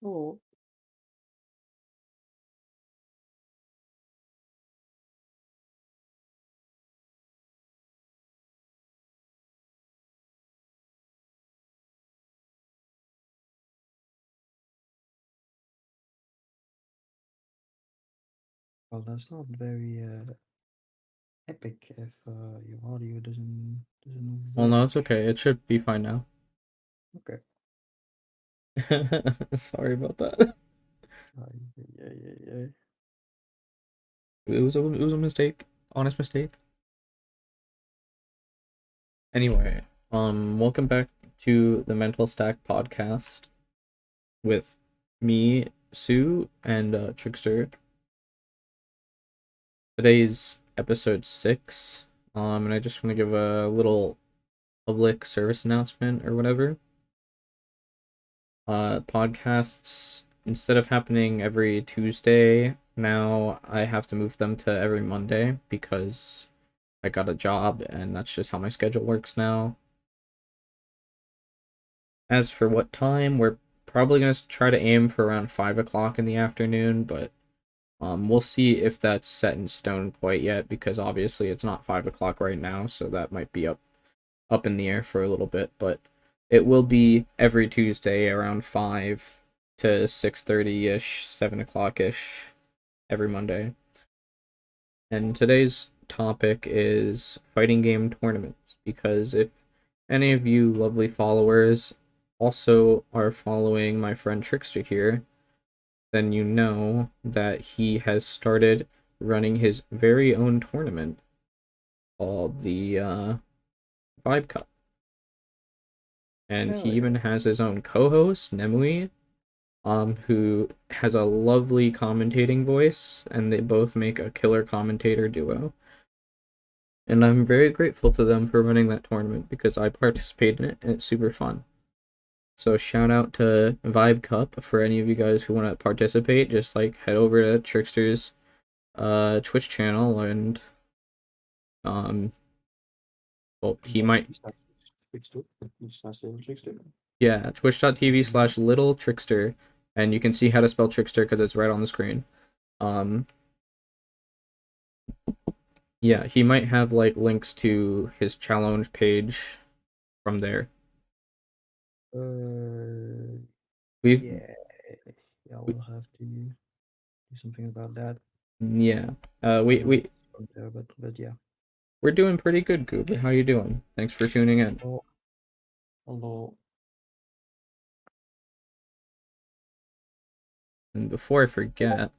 Oh, well, that's not very epic if your audio doesn't Well, no, it's work. okay. It should be fine now. Okay. Sorry about that. Yeah, yeah, yeah. It was a mistake. Honest mistake. Anyway, welcome back to the Mental Stack podcast with me, Sue, and Trickster. Today's episode 6. And I just want to give a little public service announcement or whatever. Podcasts, instead of happening every Tuesday, now I have to move them to every Monday because I got a job and that's just how my schedule works now. As for what time, we're probably going to try to aim for around 5 o'clock in the afternoon, but we'll see if that's set in stone quite yet because obviously it's not 5 o'clock right now, so that might be up in the air for a little bit, but it will be every Tuesday around 5 to 6:30 ish, 7 o'clock ish every Monday. And today's topic is fighting game tournaments because if any of you lovely followers also are following my friend Trickster here, then you know that he has started running his very own tournament called the Vibe Cup. And he Hell even yeah. has his own co-host, Nemui, who has a lovely commentating voice, and they both make a killer commentator duo. And I'm very grateful to them for running that tournament because I participated in it and it's super fun. So shout out to Vibe Cup for any of you guys who want to participate. Just like head over to Trickster's Twitch channel and um well he But might it's not fixed up. It's not still fixed up. yeah, twitch.tv/little trickster, and you can see how to spell trickster because it's right on the screen. Um yeah, he might have like links to his challenge page from there. Uh, We've yeah. Yeah, we, we'll have to do something about that. yeah. I We don't know we what's from there, but yeah. we're doing pretty good, Goober. How you doing? Thanks for tuning in. Oh, although And before I forget,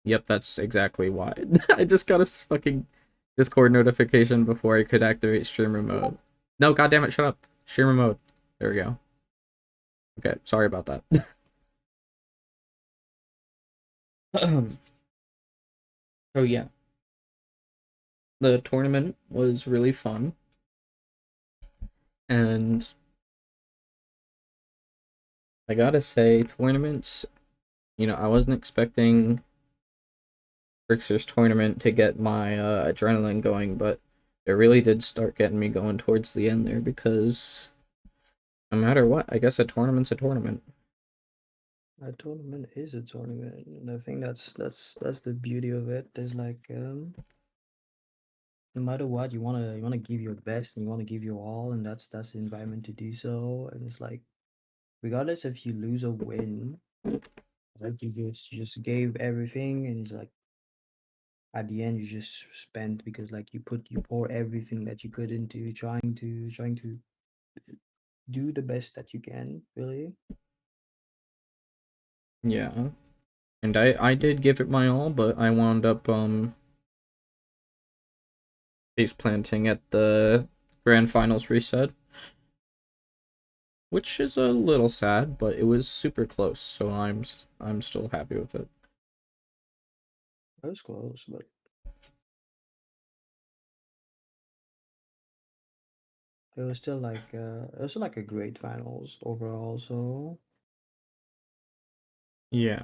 yep, that's exactly why. I just got a fucking Discord notification before I could activate streamer mode. No, goddamn it, shut up. Streamer mode. There we go. Okay, sorry about that. So yeah, the tournament was really fun, and I gotta say, tournaments. I wasn't expecting Trickster's tournament to get my adrenaline going, but it really did start getting me going towards the end there because no matter what, I guess a tournament's a tournament. a tournament is a tournament, and I think that's the beauty of it. There's like no matter what, you wanna give your best and you wanna give your all, and that's the environment to do so. And it's like regardless if you lose or win, it's like you just gave everything, and it's like at the end you just spent because like you pour everything that you could into trying to do the best that you can, really. Yeah, and I did give it my all, but I wound up face planting at the grand finals reset, which is a little sad, but it was super close, so I'm still happy with it. That was close, but it was still like a great finals overall. So Yeah,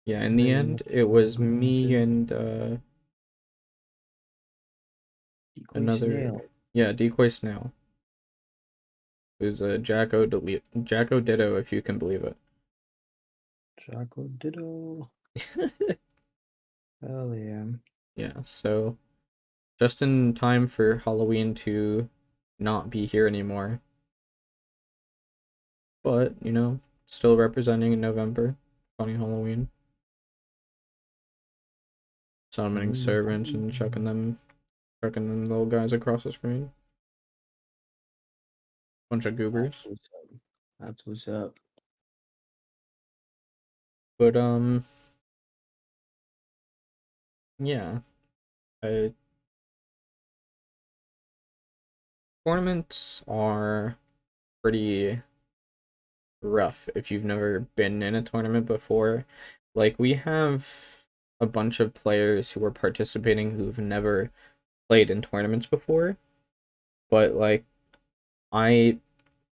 yeah. In the very end, much it was me documented. and Decoy another Snail. yeah, Decoy Snail. Who's a Jacko Ditto, if you can believe it. Jaco Ditto. Hell yeah. Yeah, so just in time for Halloween to not be here anymore. But, still representing in November. Funny Halloween. Summoning servants and chucking them little guys across the screen. Bunch of That's goobers. what's up. That's what's up. But yeah. I, Tournaments are pretty rough if you've never been in a tournament before. Like, we have a bunch of players who are participating who've never played in tournaments before, but like I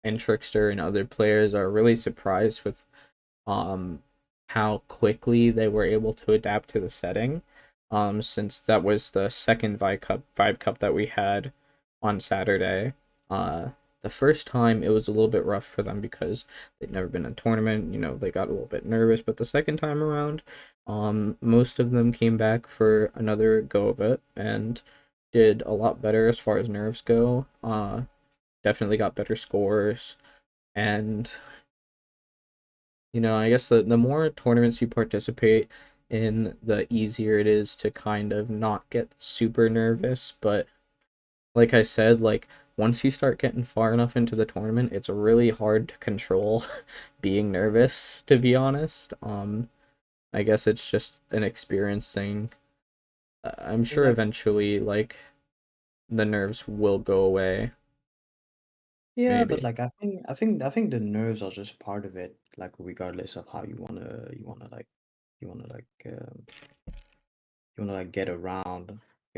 and Trickster and other players are really surprised with um how quickly they were able to adapt to the setting. Since that was the second Vibe Cup that we had on Saturday. The first time it was a little bit rough for them because they'd never been in a tournament, they got a little bit nervous, but the second time around, most of them came back for another go of it and did a lot better as far as nerves go. Definitely got better scores, and I guess the more tournaments you participate in, the easier it is to kind of not get super nervous. But like I said, like once you start getting far enough into the tournament, it's really hard to control being nervous, to be honest. I guess it's just an experience thing. I'm Well, sure like, eventually, like, the nerves will go away, yeah, but maybe. like I think the nerves are just part of it. Like regardless of how you wanna like get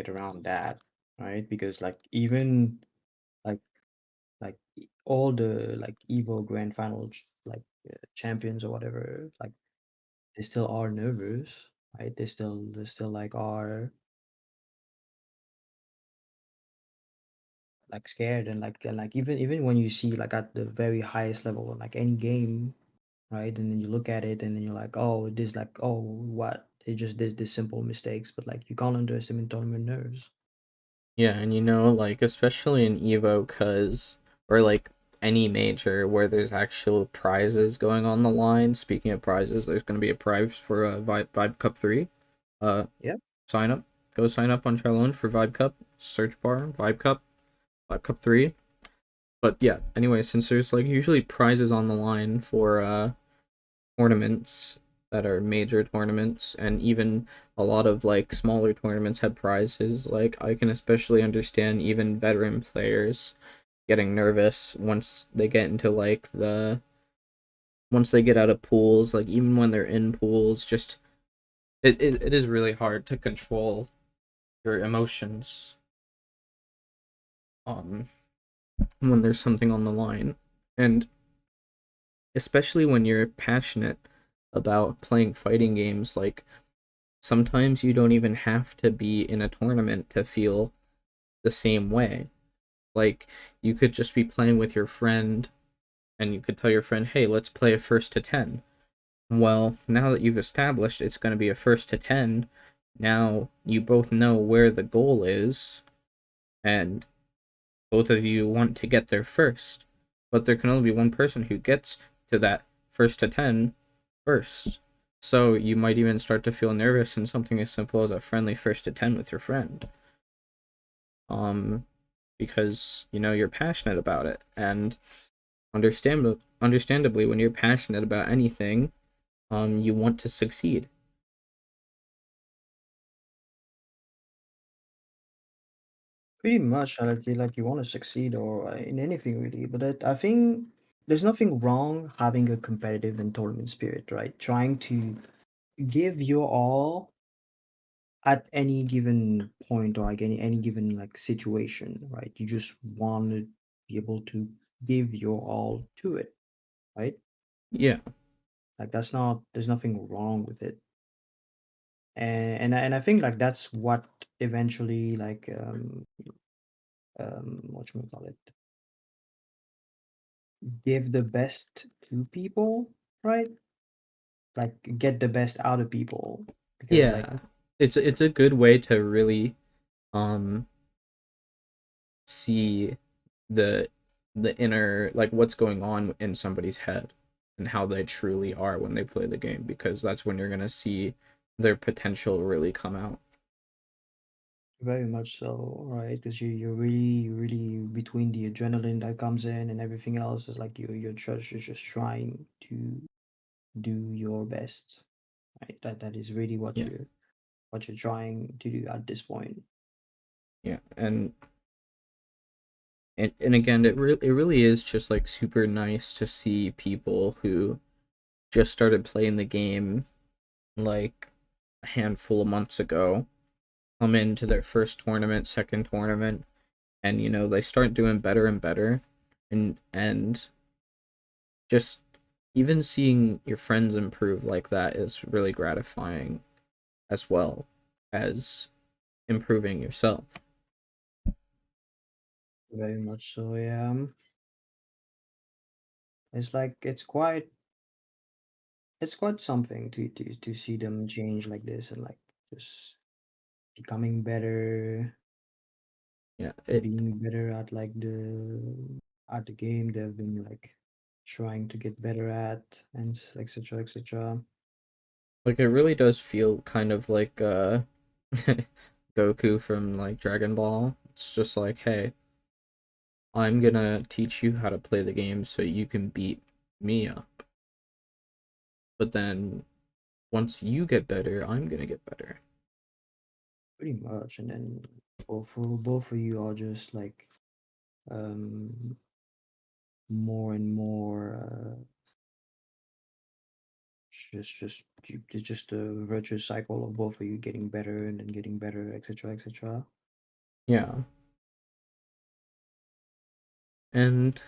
around that, right? Because like even like all the like Evo Grand Final champions or whatever, like they still are nervous, right? They still like are like scared and like even when you see like at the very highest level like any game, right? And then you look at it and then you're like, oh, this like oh what? They just did this simple mistakes, but like you can't underestimate tournament nerves. Yeah, and like, especially in Evo, or like any major where there's actual prizes going on the line. Speaking of prizes, there's going to be a prize for Vibe Cup 3. Uh, Yeah. sign up. Go sign up on Challenge for Vibe Cup. Search bar, Vibe Cup 3. But yeah, anyway, since there's like usually prizes on the line for tournaments that are major tournaments, and even a lot of like smaller tournaments have prizes. Like, I can especially understand even veteran players getting nervous once they get out of pools, like even when they're in pools, just it is really hard to control your emotions um when there's something on the line. And especially when you're passionate about playing fighting games, like sometimes you don't even have to be in a tournament to feel the same way. Like, you could just be playing with your friend and you could tell your friend, hey, let's play a first to 10. Well, now that you've established it's going to be a first to 10, now you both know where the goal is, and both of you want to get there first. But there can only be one person who gets to that first to 10 first. So you might even start to feel nervous in something as simple as a friendly first to 10 with your friend. Um, because you're passionate about it, and understandably, when you're passionate about anything, you want to succeed. Pretty much, like you want to succeed or in anything really. But I think there's nothing wrong having a competitive and tournament spirit, right? Trying to give your all at any given point or like any given like situation, right? You just want to be able to give your all to it, right? Yeah. Like there's nothing wrong with it. And I think like that's what eventually what you call it give the best to people, right? Like get the best out of people because like Yeah. It's a good way to really um see the the inner, like, what's going on in somebody's head and how they truly are when they play the game, because that's when you're going to see their potential really come out. very much so, right? Because you're really between the adrenaline that comes in and everything else is like you're just trying to do your best, right? That is really Yeah. what you're trying to do at this point. Yeah. And again, it really is just like super nice to see people who just started playing the game like a handful of months ago come into their first tournament, second tournament, and they start doing better and better, and just even seeing your friends improve like that is really gratifying, as well as improving yourself. Very much so, yeah. It's like it's quite something to see them change like this and like just becoming better, Yeah, it being better at the game they've been like trying to get better at and etc etc. like it really does feel kind of like Goku from like Dragon Ball. It's just like, hey, I'm gonna teach you how to play the game so you can beat me up. But then once you get better, I'm gonna get better. Pretty much, and then both of you are just like um more and more it's just a virtuous cycle of both of you getting better and then getting better, etc etc. Yeah. And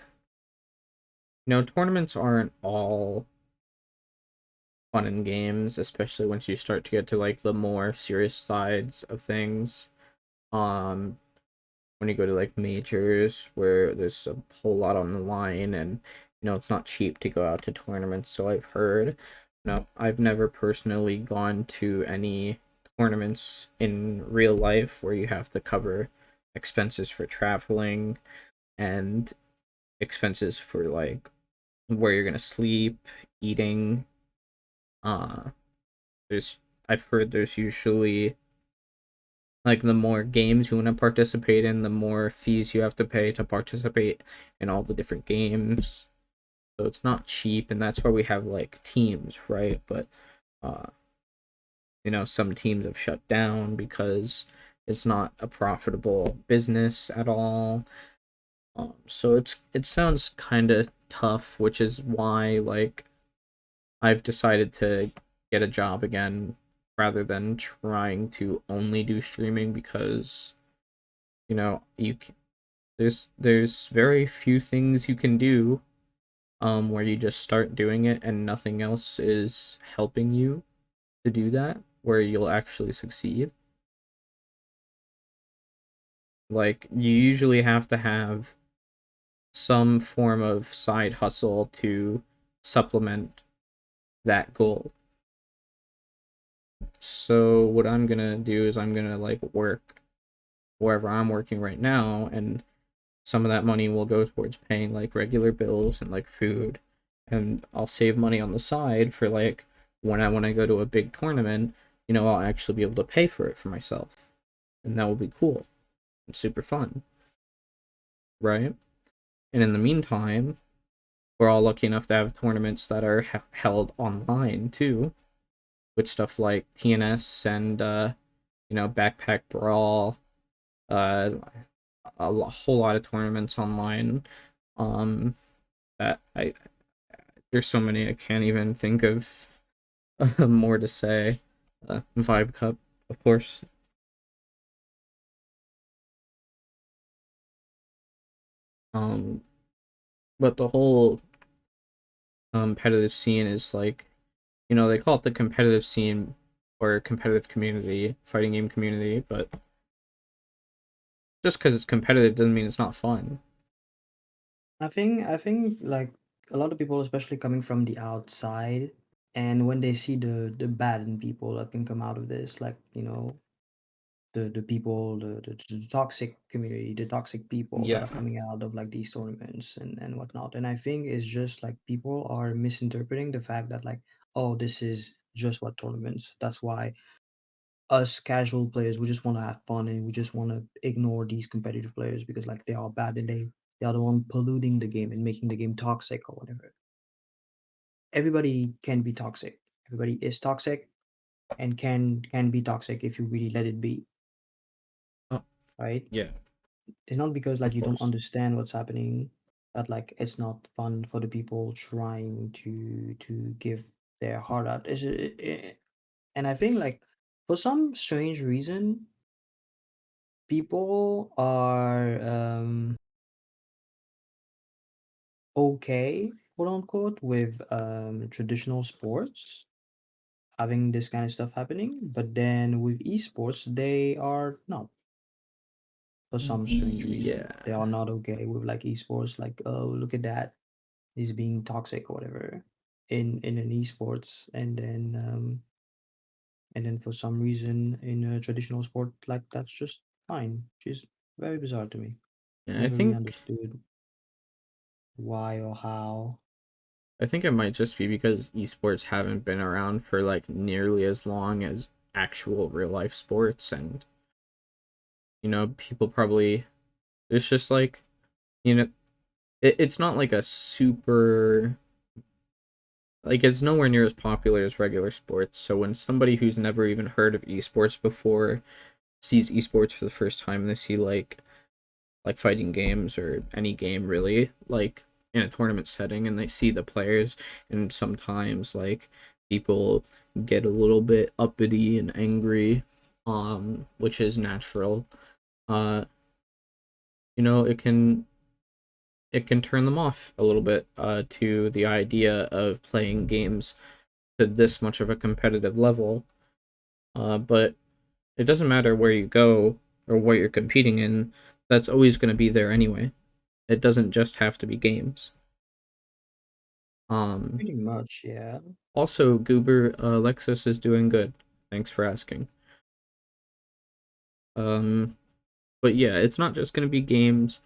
tournaments aren't all fun and games, especially once you start to get to like the more serious sides of things. Um, when you go to like majors where there's a whole lot on the line, and it's not cheap to go out to tournaments, so I've heard. No, I've never personally gone to any tournaments in real life where you have to cover expenses for traveling and expenses for like where you're gonna sleep, eating. Uh, there's I've heard there's usually like the more games you want to participate in, the more fees you have to pay to participate in all the different games. So it's not cheap, and that's why we have like teams, right? But uh, some teams have shut down because it's not a profitable business at all. So it sounds kind of tough, which is why like I've decided to get a job again rather than trying to only do streaming, because you there's very few things you can do where you just start doing it and nothing else is helping you to do that, where you'll actually succeed. Like, you usually have to have some form of side hustle to supplement that goal. So what I'm gonna do is I'm gonna like work wherever I'm working right now, and some of that money will go towards paying like regular bills and like food, and I'll save money on the side for like when I want to go to a big tournament, I'll actually be able to pay for it for myself, and that will be cool and super fun, right? And in the meantime, we're all lucky enough to have tournaments that are held online too, with stuff like TNS and Backpack Brawl, uh whole lot of tournaments online. um that I There's so many I can't even think of more to say. Vibe Cup, of course. Um, but the whole competitive scene is like, they call it the competitive scene or competitive community, fighting game community, but just because it's competitive doesn't mean it's not fun. I think like a lot of people, especially coming from the outside, and when they see the bad in people that can come out of this, like the people, the toxic community, the toxic people that Yeah. are coming out of like these tournaments and whatnot. And I think it's just like people are misinterpreting the fact that like, oh, this is just what tournaments. That's why us casual players, we just want to have fun and we just want to ignore these competitive players because like they are bad and they are the one polluting the game and making the game toxic or whatever. Everybody can be toxic. Everybody is toxic and can be toxic if you really let it be, Oh, right? yeah, It's not because of like you don't course. understand what's happening that like it's not fun for the people trying to give their heart out. And I think like for some strange reason, people are okay, quote unquote, with traditional sports having this kind of stuff happening, but then with esports, they are not for some strange reason. Yeah. They are not okay with like esports, like, oh, look at that. He's being toxic or whatever in an esports, and then for some reason in a traditional sport, like that's just fine. Which is very bizarre to me. Yeah, Never really understood why or how. I think it might just be because esports haven't been around for like nearly as long as actual real life sports, and people probably, it's just like, you know it's not like a super, like, it's nowhere near as popular as regular sports. So when somebody who's never even heard of esports before sees esports for the first time, they see like fighting games or any game really, like in a tournament setting, and they see the players, and sometimes like people get a little bit uppity and angry, which is natural. uh it can turn them off a little bit to the idea of playing games to this much of a competitive level. But it doesn't matter where you go or what you're competing in, that's always going to be there anyway. It doesn't just have to be games. Um, Pretty much, yeah. Also, Goober, Lexus is doing good. Thanks for asking. Um, but yeah, it's not just gonna be games.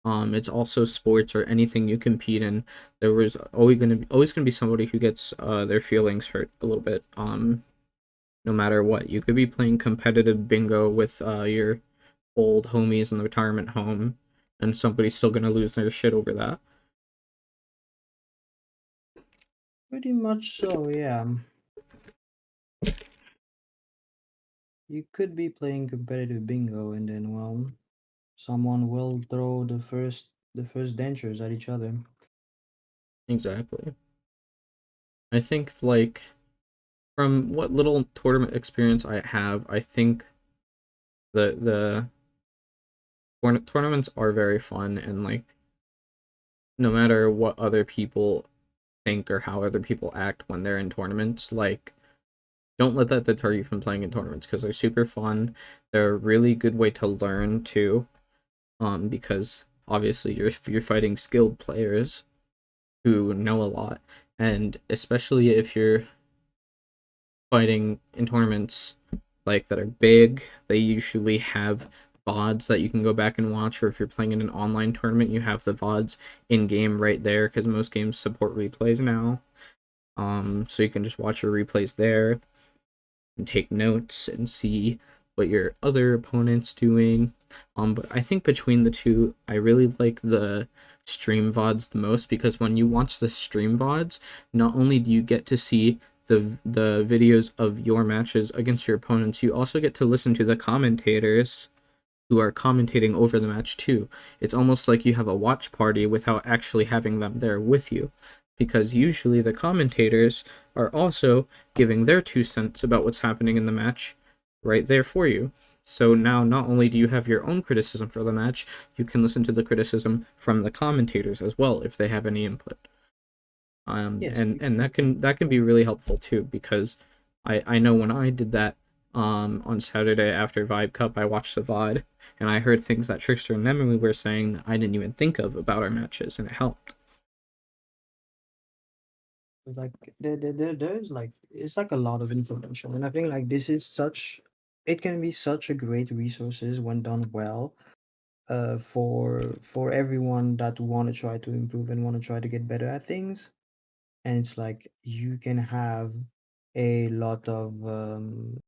It's also sports or anything you compete in. There was always gonna be somebody who gets their feelings hurt a little bit. No matter what, you could be playing competitive bingo with your old homies in the retirement home, and somebody's still gonna lose their shit over that. Pretty much so, yeah. You could be playing competitive bingo and then well, someone will throw the first dentures at each other. Exactly. I think like from what little tournament experience I have, I think the tournaments are very fun, and like no matter what other people think or how other people act when they're in tournaments, like don't let that deter you from playing in tournaments because they're super fun. They're a really good way to learn too, because obviously you're fighting skilled players who know a lot, and especially if you're fighting in tournaments like that are big, they usually have VODs that you can go back and watch, or if you're playing in an online tournament, you have the VODs in game right there because most games support replays now. So you can just watch your replays there and take notes and see what your other opponent's doing. But I think between the two, I really like the stream VODs the most because when you watch the stream VODs, not only do you get to see the videos of your matches against your opponents, you also get to listen to the commentators who are commentating over the match too. It's almost like you have a watch party without actually having them there with you, because usually the commentators are also giving their 2 cents about what's happening in the match right there for you. So now not only do you have your own criticism for the match, you can listen to the criticism from the commentators as well if they have any input. Yes, And that can be really helpful too, because I know when I did that, on Saturday after Vibe Cup. I watched the VOD and I heard things that Trickster and Emily were saying that I didn't even think of about our matches, and it helped. Like there's like it's like a lot of information, and I think like this is such it can be such a great resources when done well. For everyone that want to try to improve and want to try to get better at things, and it's like you can have a lot of um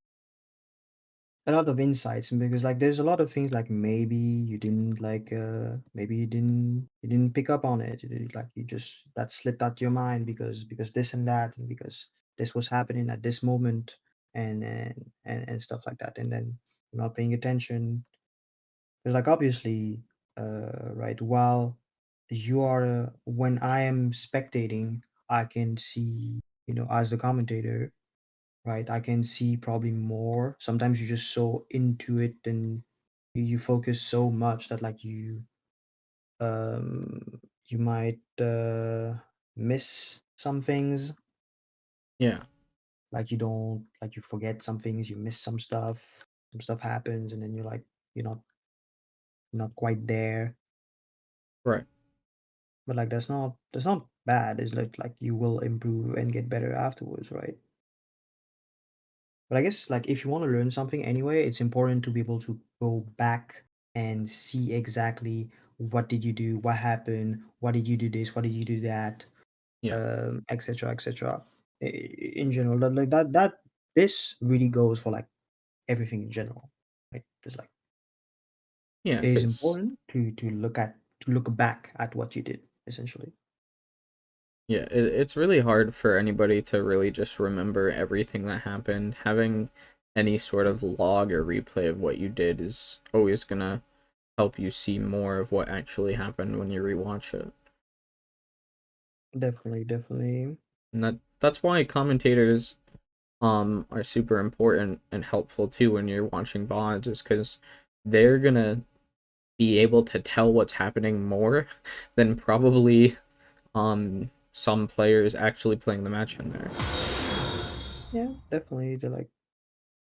a lot of insights, because like there's a lot of things like maybe you didn't like maybe you didn't pick up on it. Like you just that slipped out your mind because this and that, and because this was happening at this moment, and stuff like that, and then you're not paying attention. Because like obviously right, while you are when I am spectating, I can see, as the commentator, right? I can see probably more. Sometimes you're just so into it and you focus so much that like you might miss some things. Yeah, Like you don't like you forget some things, you miss some stuff. Some stuff happens and then you're like you're not quite there. right. But like that's not bad. It's like you will improve and get better afterwards, right? But I guess like if you want to learn something anyway, it's important to be able to go back and see exactly what did you do, what happened, why did you do this, why did you do that, Yeah, etc., etc. In general, that this really goes for like everything in general, right? It's like yeah, it is because important to look back at what you did essentially. it's really hard for anybody to really just remember everything that happened. Having any sort of log or replay of what you did is always gonna help you see more of what actually happened when you rewatch it. Definitely, definitely, And that's why commentators are super important and helpful too when you're watching VODs, is because they're gonna be able to tell what's happening more than probably some players actually playing the match in there. yeah, definitely. They're like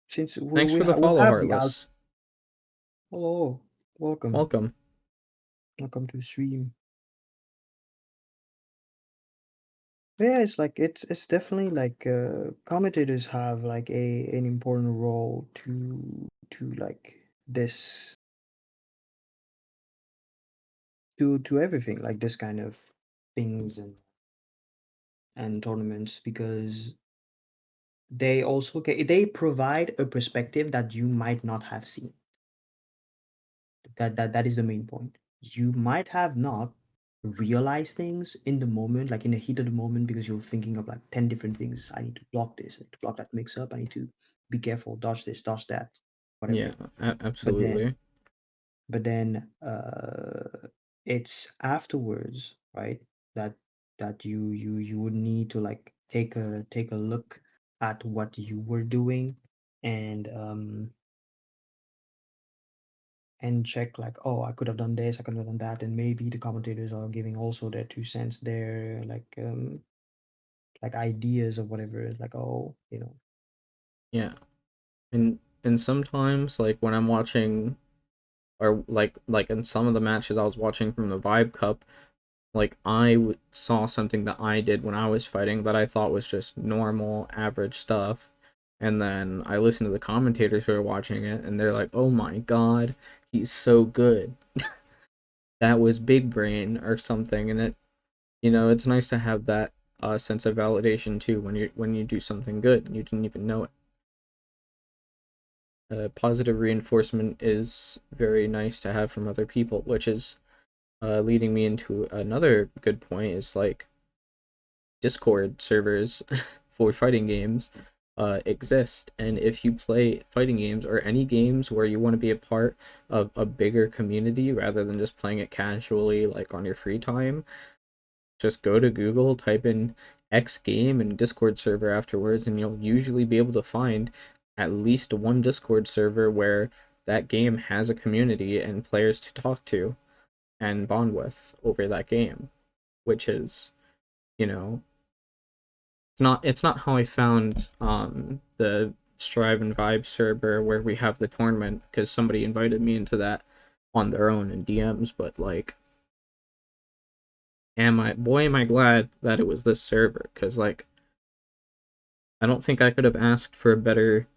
since Thanks for the we follow, have the out. Heartless. Hello, welcome, Welcome. welcome to stream. Yeah, it's like it's definitely like commentators have like an important role to like this to everything like this kind of things and tournaments, because they provide a perspective that you might not have seen. That is the main point. You might have not realized things in the moment, like in the heat of the moment, because you're thinking of like 10 different things. I need to block this, I need to block that mix up, I need to be careful, dodge this, dodge that, Yeah, whatever. But then absolutely. it's afterwards, right? That you would need to like take a look at what you were doing, and check like, oh, I could have done this, I could have done that, and maybe the commentators are giving also their 2 cents, their like ideas of whatever. Like, oh, Yeah. And sometimes like when I'm watching, or like in some of the matches I was watching from the Vibe Cup, like saw something that I did when I was fighting that I thought was just normal average stuff, and then I listened to the commentators who are watching it and they're like, "Oh my god, he's so good." That was big brain or something, and it's nice to have that sense of validation too when you do something good and you didn't even know it. Positive reinforcement is very nice to have from other people, which is leading me into another good point, is like Discord servers for fighting games exist. And if you play fighting games or any games where you want to be a part of a bigger community rather than just playing it casually, like on your free time, just go to Google, type in X game and Discord server afterwards, and you'll usually be able to find at least one Discord server where that game has a community and players to talk to and bond with over that game, which is, you know, it's not how I found the Strive and Vibe server where we have the tournament because somebody invited me into that on their own in DMs. But like, am I glad that it was this server because like I don't think I could have asked for a better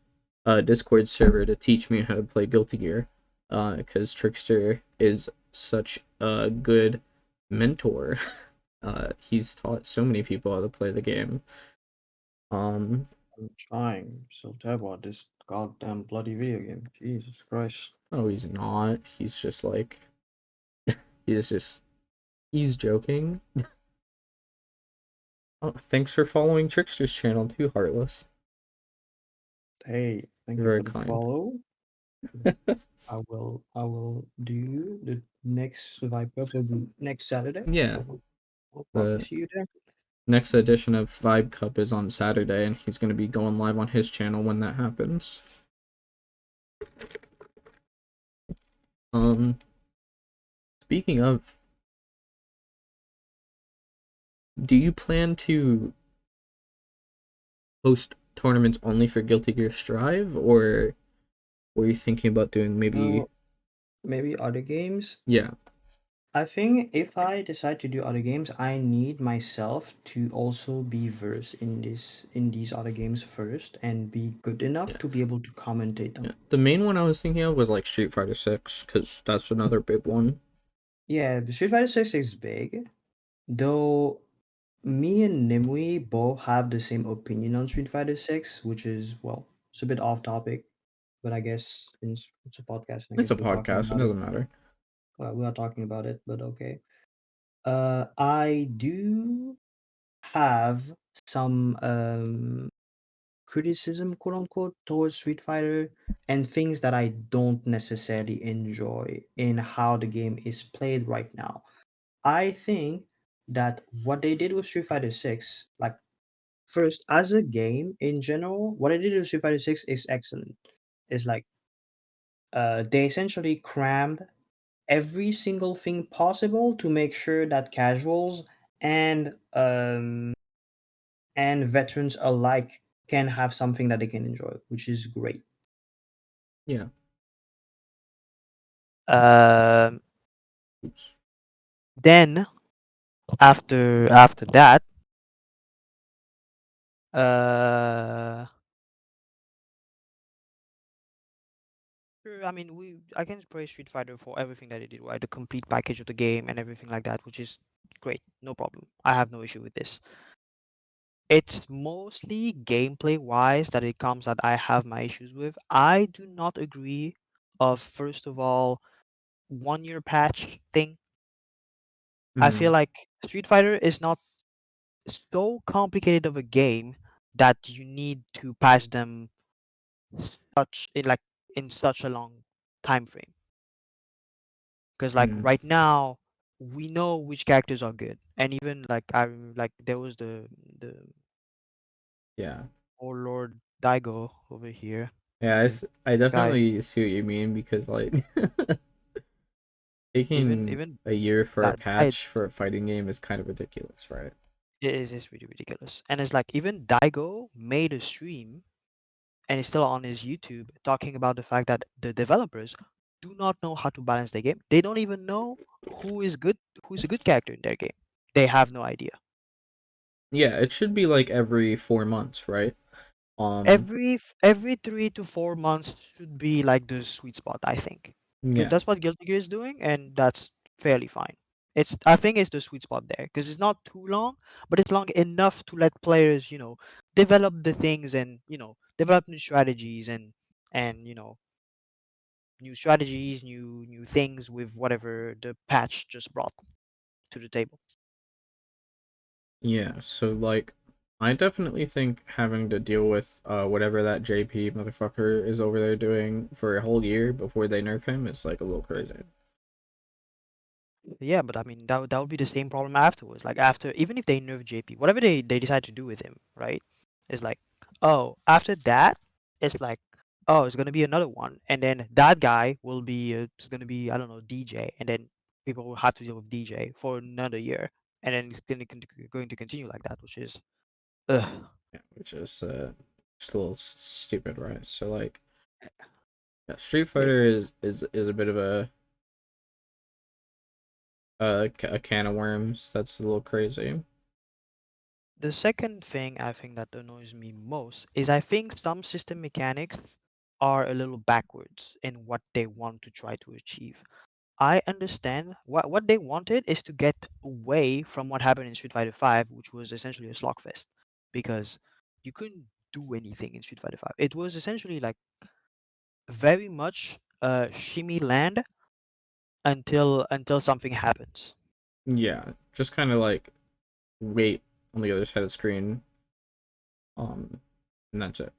Discord server to teach me how to play Guilty Gear, because Trickster is such a good mentor. He's taught so many people how to play the game. Um, I'm trying so terrible at this goddamn bloody video game. Jesus Christ. oh, he's not. He's just like he's just he's joking. Oh, thanks for following Trickster's channel too, Heartless. Hey, thank You're you very for the kind. follow. I will do the next Vibe Cup will be next Saturday. Yeah, We'll probably the see you there. next edition of Vibe Cup is on Saturday, and he's gonna be going live on his channel when that happens. Um, Speaking of, do you plan to host tournaments only for Guilty Gear Strive, or were you thinking about doing maybe? No, maybe other games. Yeah, I think if I decide to do other games, I need myself to also be versed in these other games first and be good enough yeah, to be able to commentate yeah. them. The main one I was thinking of was like Street Fighter 6, because that's another big one. Yeah, the Street Fighter 6 is big, though me and Nimue both have the same opinion on Street Fighter 6, which is, well, it's a bit off topic, but I guess since it's a podcast, I It's guess a we're talking podcast. It about it. doesn't matter. We are talking about it, but okay. I do have some criticism, quote unquote, towards Street Fighter and things that I don't necessarily enjoy in how the game is played right now. I think that what they did with Street Fighter 6, like first as a game in general, what they did with Street Fighter 6 is excellent. It's like they essentially crammed every single thing possible to make sure that casuals and veterans alike can have something that they can enjoy, which is great. Yeah. Um, Oops. then after that, uh, sure, I mean I can praise Street Fighter for everything that it did, right? The complete package of the game and everything like that, which is great, no problem. I have no issue with this. It's mostly gameplay wise that it comes that I have my issues with. I do not agree of first of all 1 year patch thing. I feel Mm, like Street Fighter is not so complicated of a game that you need to patch them such in like in such a long time frame. Because like mm, right now we know which characters are good, and even like like there was the yeah. oh Lord Daigo over here. Yeah, Okay, I guy. definitely see what you mean because like taking Even a year for a that I patch for a fighting game is kind of ridiculous, right? it is really ridiculous. And it's like even Daigo made a stream and it's still on his YouTube talking about the fact that the developers do not know how to balance their game. They don't even know who's a good character in their game. They have no idea. Yeah, it should be like every 4 months, right? Um, Every 3 to 4 months should be like the sweet spot, I think. Because yeah, that's what Guilty Gear is doing, and that's fairly fine. I think it's the sweet spot there because it's not too long, but it's long enough to let players, develop the things and develop new strategies and new strategies, new things with whatever the patch just brought to the table. yeah. So like, I definitely think having to deal with whatever that JP motherfucker is over there doing for a whole year before they nerf him is like a little crazy. Yeah, but I mean that would be the same problem afterwards. Like after even if they nerf JP, whatever they decide to do with him, right? It's like, oh, after that, it's like, oh, it's gonna be another one, and then that guy will be it's gonna be I don't know DJ, and then people will have to deal with DJ for another year, and then it's going to continue like that, which is, ugh. Yeah, which is just a little stupid, right? So like, yeah, Street Fighter is a bit of a can of worms. That's a little crazy. The second thing I think that annoys me most is I think some system mechanics are a little backwards in what they want to try to achieve. I understand what they wanted is to get away from what happened in Street Fighter V, which was essentially a slogfest, because you couldn't do anything in Street Fighter V. It was essentially like very much shimmy land until something happens. Yeah, just kind of like wait on the other side of the screen, and that's it.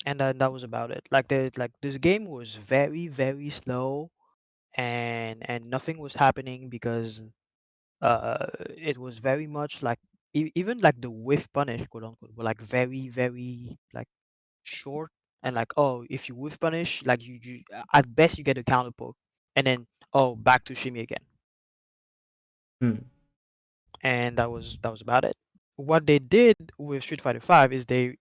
And then that was about it. Like this game was very slow, and nothing was happening because it was very much like even like the whiff punish quote unquote were like very like short, and like, oh, if you whiff punish, like you at best you get a counter poke, and then oh, back to shimmy again. Hmm. And that was about it. What they did with Street Fighter Five is they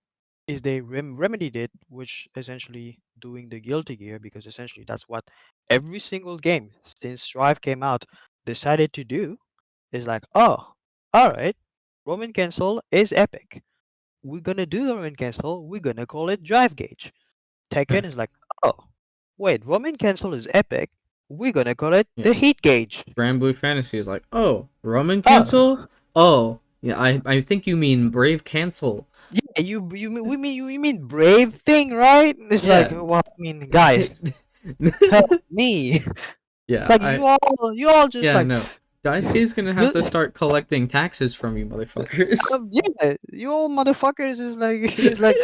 remedied it, which essentially doing the Guilty Gear, because essentially that's what every single game since Strive came out decided to do, is like, oh, all right, Roman Cancel is epic. We're gonna do the Roman Cancel. We're gonna call it Drive Gauge. Tekken is like, oh, wait, Roman Cancel is epic. We're gonna call it Yeah. the Heat Gauge. Granblue Fantasy is like, oh, Roman Oh, cancel? Oh, yeah, I think you mean Brave cancel. yeah, you mean Brave thing, right? It's like, Yeah. well, I mean, guys, help me. It's Yeah, like you all just yeah, like, no. Daisuke's gonna have to start collecting taxes from you motherfuckers. yeah, you all motherfuckers is like, it's like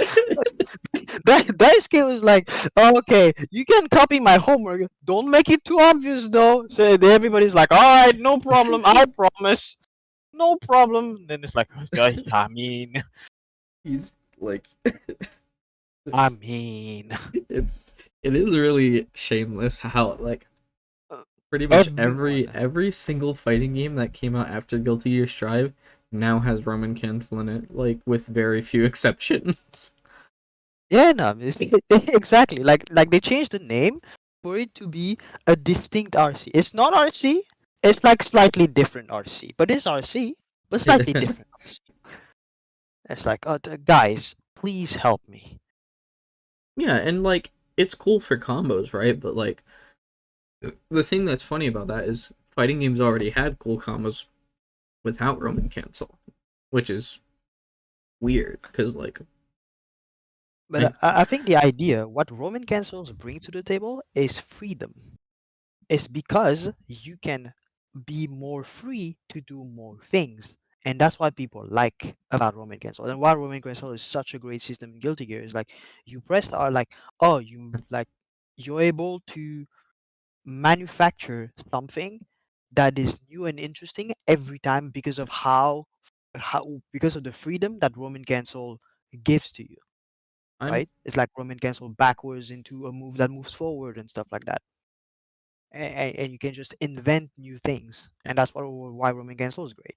that skill was like, okay, you can copy my homework. Don't make it too obvious though. So everybody's like, all right, no problem. I promise, no problem. Then it's like, I mean, He's like I mean, it's it is really shameless how like uh, pretty much everyone. every single fighting game that came out after Guilty Gear Strive now has Roman cancel in it, like with very few exceptions. Yeah, no, exactly. Like they changed the name for it to be a distinct RC. It's not RC. It's like slightly different RC, but it's RC, but slightly different RC. It's like, oh, guys, please help me. Yeah, and like it's cool for combos, right? But like the thing that's funny about that is fighting games already had cool combos without Roman cancel, which is weird because like But I think the idea, what Roman cancels bring to the table, is freedom. It's because you can be more free to do more things. And that's what people like about Roman Cancel. And why Roman Cancel is such a great system in Guilty Gear is like you press R, like, oh, you're able to manufacture something that is new and interesting every time because of how because of the freedom that Roman Cancel gives to you, I'm right? It's like Roman Cancel backwards into a move that moves forward and stuff like that. And you can just invent new things, and that's why Roman Cancel is great.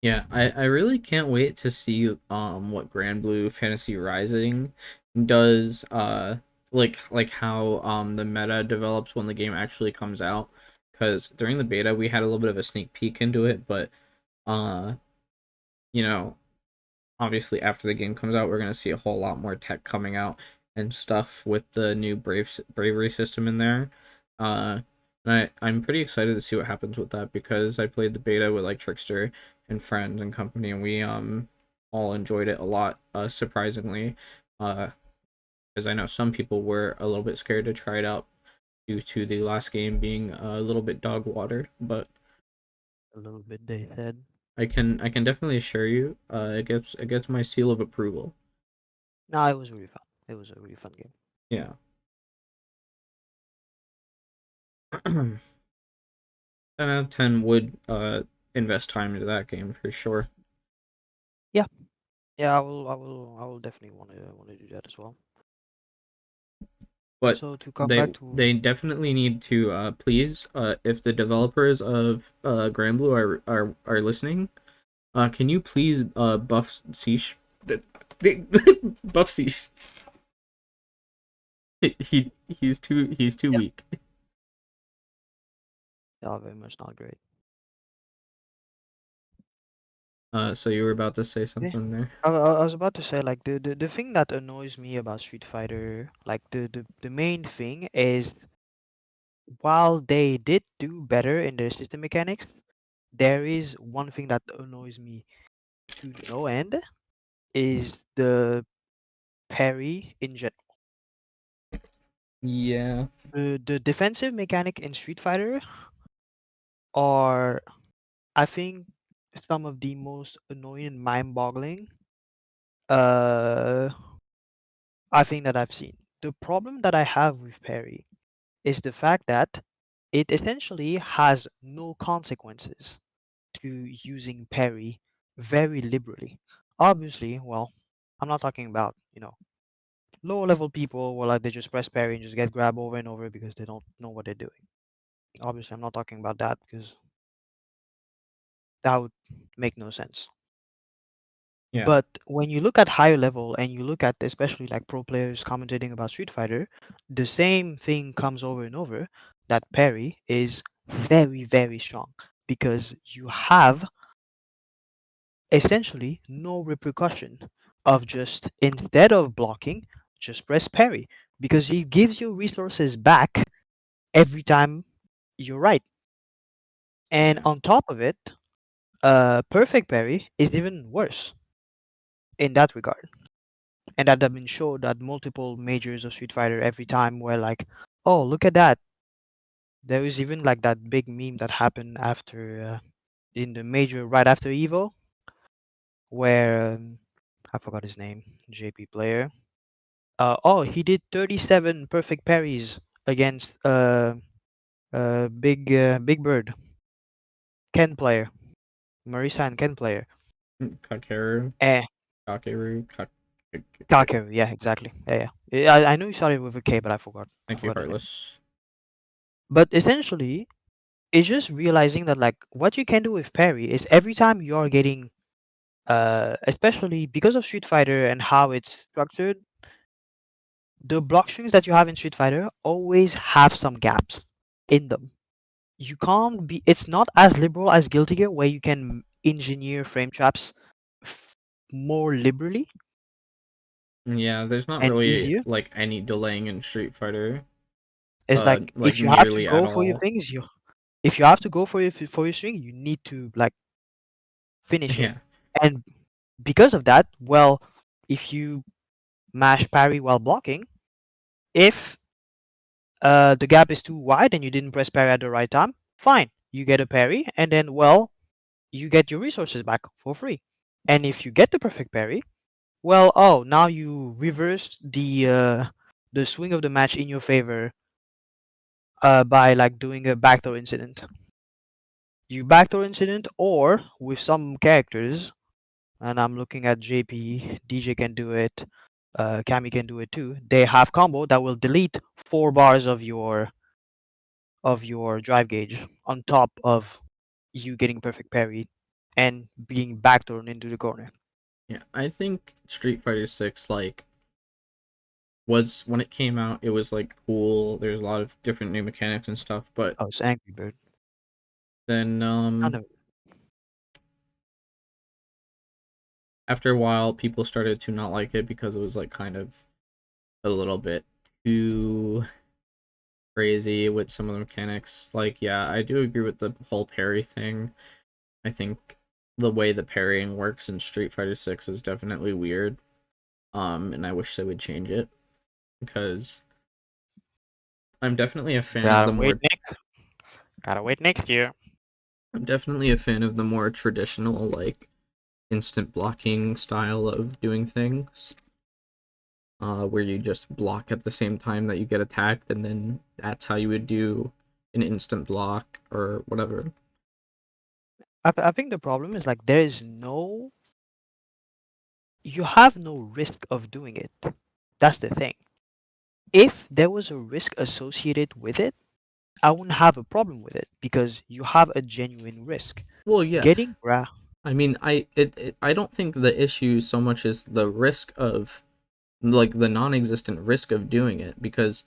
yeah, I really can't wait to see what Grand Blue Fantasy Rising does like how the meta develops when the game actually comes out, because during the beta we had a little bit of a sneak peek into it, but uh you know, obviously after the game comes out we're going to see a whole lot more tech coming out and stuff with the new bravery system in there. And I'm pretty excited to see what happens with that because I played the beta with like Trickster and friends and company, and we all enjoyed it a lot, surprisingly. Because I know some people were a little bit scared to try it out due to the last game being a little bit dog water, but A little bit, they said. I can definitely assure you, it gets my seal of approval. No, it was really fun. It was a really fun game. Yeah. 10 out of 10 would invest time into that game for sure. Yeah, yeah, I will definitely want to do that as well. But So to come they back to they definitely need to please, if the developers of Granblue are listening, can you please buff Siege? Buffsy. He's too Yeah. weak. Yeah, very much not great. So you were about to say something there. I was about to say, like, the thing that annoys me about Street Fighter, like the main thing is, while they did do better in their system mechanics, there is one thing that annoys me to no end, is the parry in general. Yeah. The defensive mechanic in Street Fighter are, I think, some of the most annoying and mind-boggling I think that I've seen. The problem that I have with parry is the fact that it essentially has no consequences to using parry very liberally. Obviously, well, I'm not talking about, lower level people where like they just press parry and just get grabbed over and over because they don't know what they're doing. Obviously, I'm not talking about that because that would make no sense. Yeah. But when you look at higher level and you look at especially like pro players commentating about Street Fighter, the same thing comes over and over, that parry is very, very strong because you have essentially no repercussion of just, instead of blocking, just press parry, because it gives you resources back every time you're right. And Yeah. on top of it, perfect parry is even worse in that regard. And that have been showed at multiple majors of Street Fighter every time, where like, oh, look at that. There was even like that big meme that happened after in the major right after Evo, where I forgot his name, JP player. Oh, he did 37 perfect parries against Big Bird Ken player, Marisa and Ken player. Kakeru. Eh, Kakeru. Kakeru, yeah, exactly. Yeah. I know you started with a K, but I forgot. I Thank you, forgot the name. Heartless. But essentially, it's just realizing that like what you can do with parry is every time you're getting especially because of Street Fighter and how it's structured, the block strings that you have in Street Fighter always have some gaps in them. You can't be, it's not as liberal as Guilty Gear where you can engineer frame traps more liberally Yeah, there's not and really easier. like any delaying in Street Fighter. It's like Like if you have to nearly at go for your all. things, you if you have to go for your string, you need to like finish it. Yeah. And because of that, well, if you mash parry while blocking, if the gap is too wide and you didn't press parry at the right time, fine, you get a parry, and then well, you get your resources back for free. And if you get the perfect parry, well, oh, now you reverse the swing of the match in your favor by like doing a backdoor incident. You backdoor incident, or with some characters, and I'm looking at JP, DJ can do it, Kami can do it too. They have combo that will delete 4 bars of your drive gauge on top of you getting perfect parry and being backdoored into the corner. Yeah. I think Street Fighter 6 like was when it came out, it was like cool. There's a lot of different new mechanics and stuff, but Oh, it's Angry Bird. then I know. after a while people started to not like it because it was like kind of a little bit too crazy with some of the mechanics. Like, yeah, I do agree with the whole parry thing. I think the way the parrying works in Street Fighter 6 is definitely weird. And I wish they would change it because I'm definitely a fan of the more Gotta wait next year. I'm definitely a fan of the more traditional like instant blocking style of doing things. Where you just block at the same time that you get attacked, and then that's how you would do an instant block or whatever. I think the problem is like there is no, you have no risk of doing it. That's the thing. If there was a risk associated with it, I wouldn't have a problem with it because you have a genuine risk. Well, yeah, Getting gra I mean, I don't think the issue so much is the risk of, like, the non-existent risk of doing it, because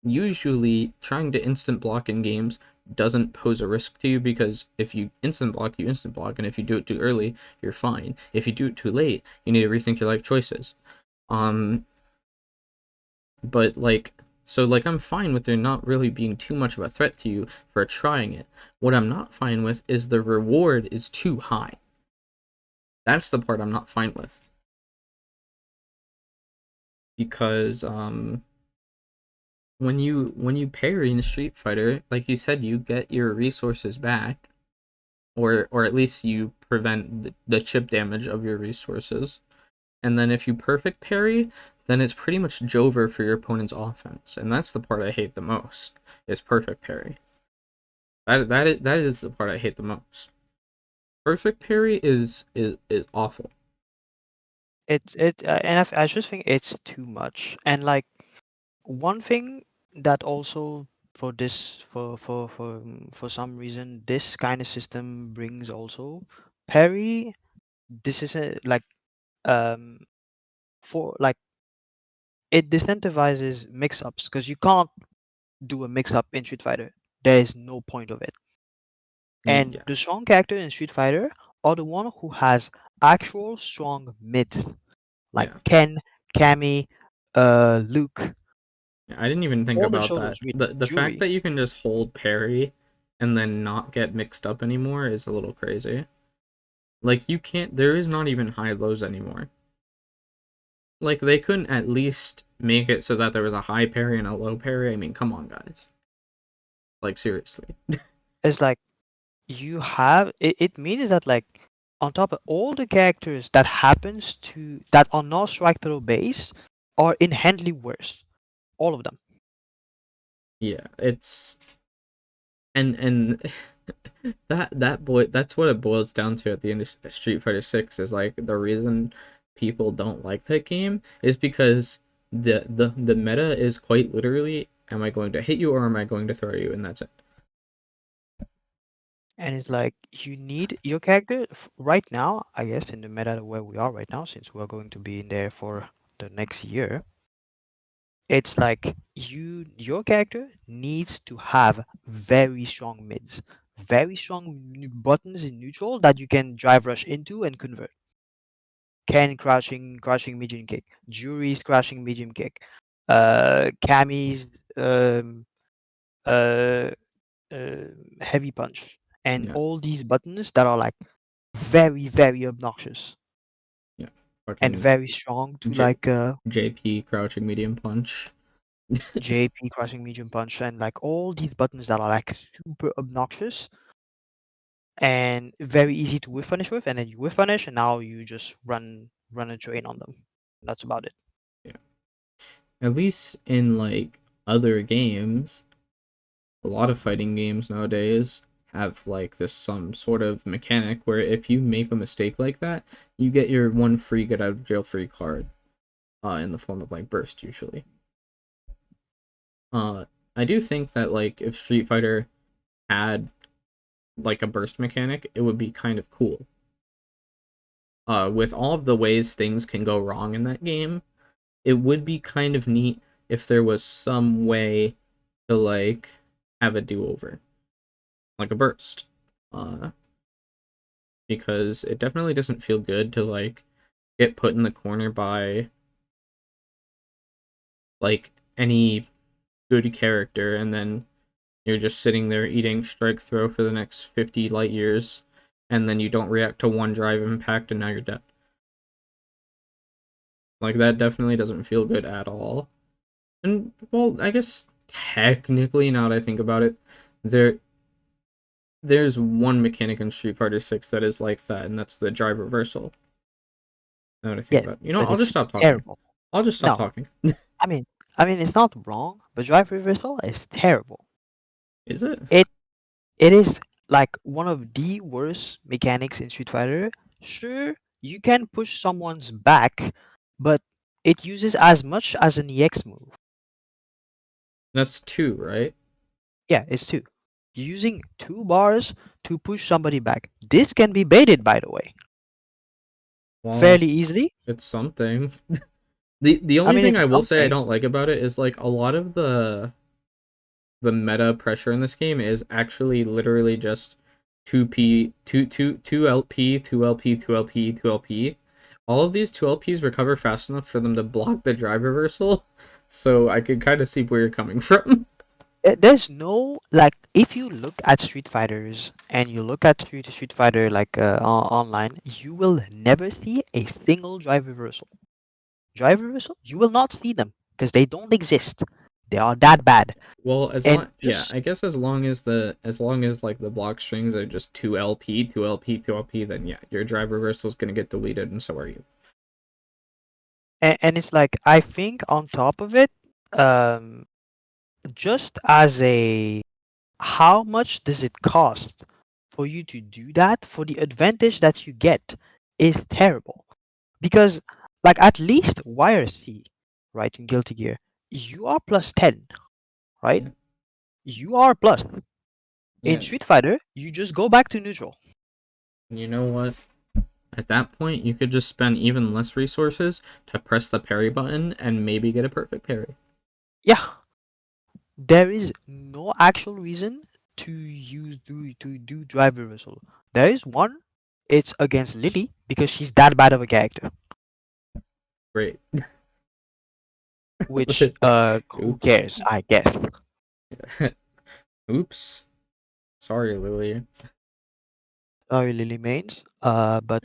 usually trying to instant block in games doesn't pose a risk to you, because if you instant block, you instant block, and if you do it too early, you're fine. If you do it too late, you need to rethink your life choices. Um, but like, so like, I'm fine with there not really being too much of a threat to you for trying it. What I'm not fine with is the reward is too high. That's the part I'm not fine with. Because when you parry in Street Fighter, like you said, you get your resources back, or at least you prevent the chip damage of your resources. And then if you perfect parry, then it's pretty much Jover for your opponent's offense, and that's the part I hate the most. Is perfect parry. That is the part I hate the most. Perfect parry is awful. And I just think it's too much. And like one thing that also for this for some reason this kind of system brings also parry. This is a like um for like it disincentivizes mix-ups because you can't do a mix-up in Street Fighter. There is no point of it. And Yeah, the strong character in Street Fighter are the one who has actual strong mids, like yeah. Ken, Cammy, Luke, I didn't even think all the about that. shotos with The fact Jury. that you can just hold parry and then not get mixed up anymore is a little crazy. Like, you can't, there is not even high lows anymore. Like, they couldn't at least make it so that there was a high parry and a low parry. I mean, come on, guys. Like, seriously. It's like you have it means that like on top of all the characters that happens to that are not strike throw base are inherently worse. All of them. Yeah, it's, and that's what it boils down to at the end of Street Fighter 6, is like the reason people don't like that game is because the meta is quite literally, am I going to hit you or am I going to throw you, and that's it. And it's like you need your character right now, I guess, in the meta where we are right now, since we're going to be in there for the next year. It's like your character needs to have very strong mids, very strong buttons in neutral that you can drive rush into and convert. Ken crashing medium kick, Jury's crashing medium kick, Cammy's um, uh, uh, heavy punch, and Yeah, all these buttons that are like very obnoxious yeah. and Fucking very strong to J- like JP crouching medium punch. JP crushing medium punch and like all these buttons that are like super obnoxious and very easy to whiff punish with, and then you whiff punish and now you just run a train on them. That's about it. Yeah. At least in like other games, a lot of fighting games nowadays have like this some sort of mechanic where if you make a mistake like that, you get your one free get out of jail free card, in the form of like burst usually. Uh, I do think that like if Street Fighter had like a burst mechanic, it would be kind of cool. With all of the ways things can go wrong in that game, it would be kind of neat if there was some way to like have a do-over, like a burst. Uh, because it definitely doesn't feel good to like get put in the corner by like any good character, and then you're just sitting there eating strike throw for the next 50 light years, and then you don't react to one drive impact and now you're dead. Like, that definitely doesn't feel good at all. And well, I guess technically, now that I think about it, there there's one mechanic in Street Fighter 6 that is like that, and that's the drive reversal. Now that I think Yeah, about it. You know, but I'll just it's stop talking. terrible. I'll just stop No, talking. I mean, it's not wrong, but drive reversal is terrible. Is it? It it is like one of the worst mechanics in Street Fighter. Sure, you can push someone's back, but it uses as much as an EX move. That's two, right? Yeah, it's two. You're using two bars to push somebody back. This can be baited, by the way, Well, fairly easily. it's something. The I only mean, thing it's I will say I something. don't like about it is like a lot of the meta pressure in this game is actually literally just 2p 2 LP 2 LP 2 LP 2 LP. All of these 2 LPs recover fast enough for them to block the drive reversal, so I could kind of see where you're coming from. There's no like if you look at Street Fighters and you look at Street Fighter like online, you will never see a single drive reversal. Drive reversal, you will not see them because they don't exist. They are that bad. Well, as And long yeah, just I guess as long as like the block strings are just 2 LP 2 LP 2 LP, then yeah, your drive reversal is gonna get deleted, and so are you. and it's like I think on top of it, um, just as a how much does it cost for you to do that for the advantage that you get is terrible because like at least YRC, right, in Guilty Gear, you are plus 10, right? Yeah. You are plus. In Yeah. Street Fighter, you just go back to neutral. You know what? At that point, you could just spend even less resources to press the parry button and maybe get a perfect parry. Yeah, there is no actual reason to do drive reversal. There is one. It's against Lily because she's that bad of a character. Great. Which who Oops. cares? I guess. Oops. Sorry, Lily. Sorry, Lily mains. But